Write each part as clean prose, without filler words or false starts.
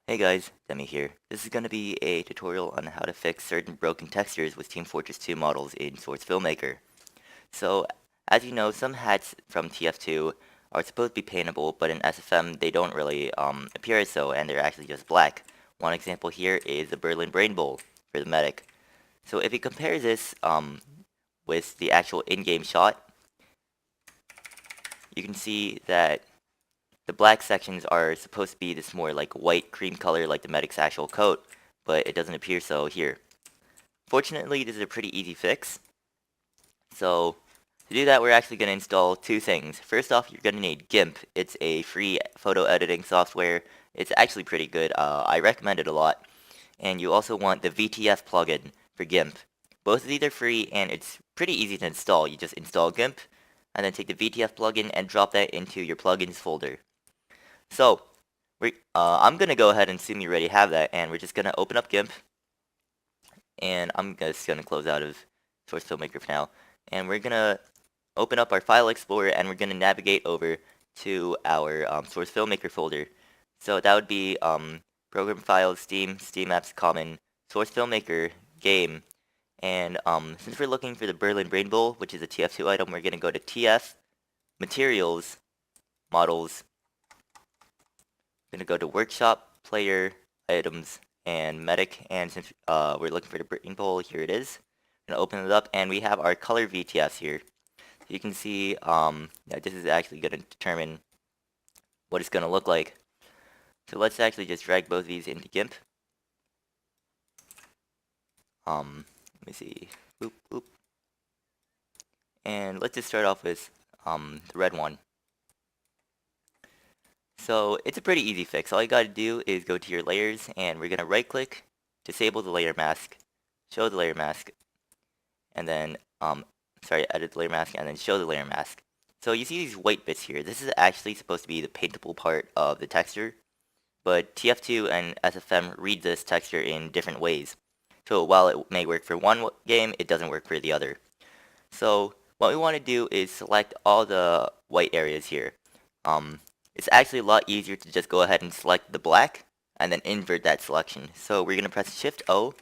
Hey guys, Demi here. This is going to be a tutorial on how to fix certain broken textures with Team Fortress 2 models in Source Filmmaker. So, as you know, some hats from TF2 are supposed to be paintable, but in SFM they don't really appear as so, and they're actually just black. One example here is the Berlin Brain Bowl for the medic. So if you compare this with the actual in-game shot, you can see that the black sections are supposed to be this more like white cream color like the medic's actual coat, but it doesn't appear so here. Fortunately, this is a pretty easy fix. So to do that, we're actually going to install two things. First off, you're going to need GIMP. It's a free photo editing software. It's actually pretty good. I recommend it a lot. And you also want the VTF plugin for GIMP. Both of these are free and it's pretty easy to install. You just install GIMP and then take the VTF plugin and drop that into your plugins folder. So, I'm going to go ahead and assume you already have that, and we're just going to open up GIMP, and I'm just going to close out of Source Filmmaker for now, and we're going to open up our File Explorer, and we're going to navigate over to our Source Filmmaker folder. So that would be Program Files, Steam, Steam Apps, Common, Source Filmmaker, Game, and since we're looking for the Berlin Brain Bowl, which is a TF2 item, we're going to go to TF, Materials, Models, going to go to Workshop, Player, Items, and Medic, and since we're looking for the Brain Bowl, here it is. Going to open it up, and we have our color VTFs here. So you can see that this is actually going to determine what it's going to look like. So let's actually just drag both of these into GIMP. Let me see. Boop, boop. And let's just start off with the red one. So it's a pretty easy fix. All you gotta do is go to your layers, and we're gonna right click, disable the layer mask, show the layer mask, and then edit the layer mask and then show the layer mask. So you see these white bits here. This is actually supposed to be the paintable part of the texture, but TF2 and SFM read this texture in different ways. So while it may work for one game, it doesn't work for the other. So what we want to do is select all the white areas here. It's actually a lot easier to just go ahead and select the black and then invert that selection. So we're going to press Shift O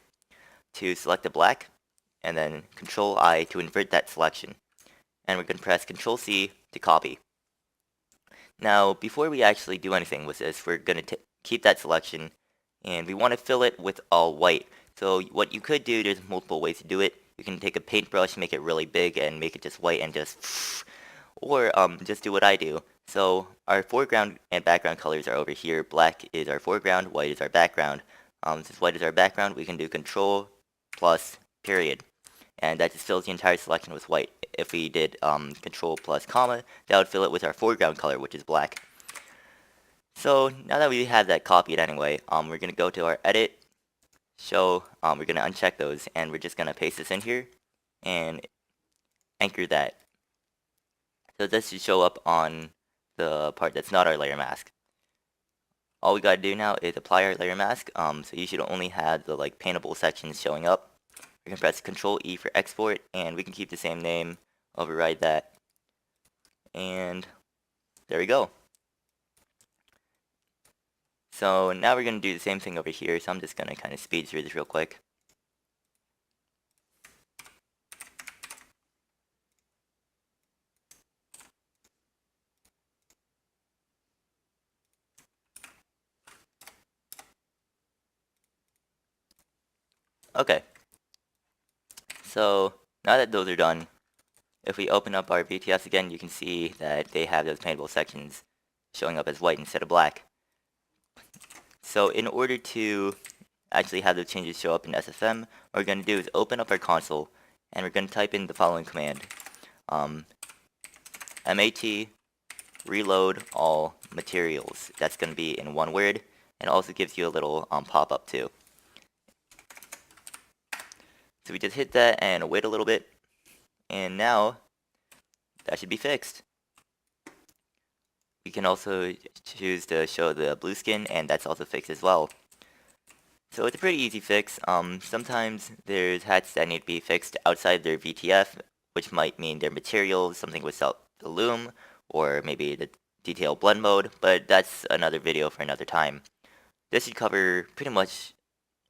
to select the black and then Control I to invert that selection. And we're going to press Control C to copy. Now before we actually do anything with this, we're going to keep that selection and we want to fill it with all white. So what you could do, there's multiple ways to do it. You can take a paintbrush, make it really big and make it just white and just or just do what I do. So our foreground and background colors are over here. Black is our foreground, white is our background. Since white is our background, we can do Control plus period. And that just fills the entire selection with white. If we did Control plus comma, that would fill it with our foreground color, which is black. So now that we have that copied anyway, we're going to go to our edit, show, we're going to uncheck those, and we're just going to paste this in here and anchor that. So this should show up on the part that's not our layer mask. All we gotta do now is apply our layer mask. So you should only have the paintable sections showing up. We can press Control E for export, and we can keep the same name, override that, and there we go. So now we're gonna do the same thing over here. So I'm just gonna kind of speed through this real quick. Okay. So now that those are done, if we open up our VTS again, you can see that they have those paintable sections showing up as white instead of black. So in order to actually have those changes show up in SFM, what we're going to do is open up our console, and we're going to type in the following command. MAT reload all materials. That's going to be in one word, and also gives you a little pop-up too. So we just hit that and wait a little bit, and now that should be fixed. We can also choose to show the blue skin, and that's also fixed as well. So it's a pretty easy fix. Sometimes there's hats that need to be fixed outside their VTF, which might mean their materials, something without the loom, or maybe the detail blend mode, but that's another video for another time. This should cover pretty much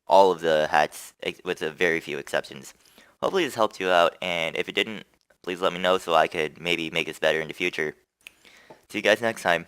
all of the hats with a very few exceptions. Hopefully this helped you out, and if it didn't, please let me know so I could maybe make this better in the future. See you guys next time.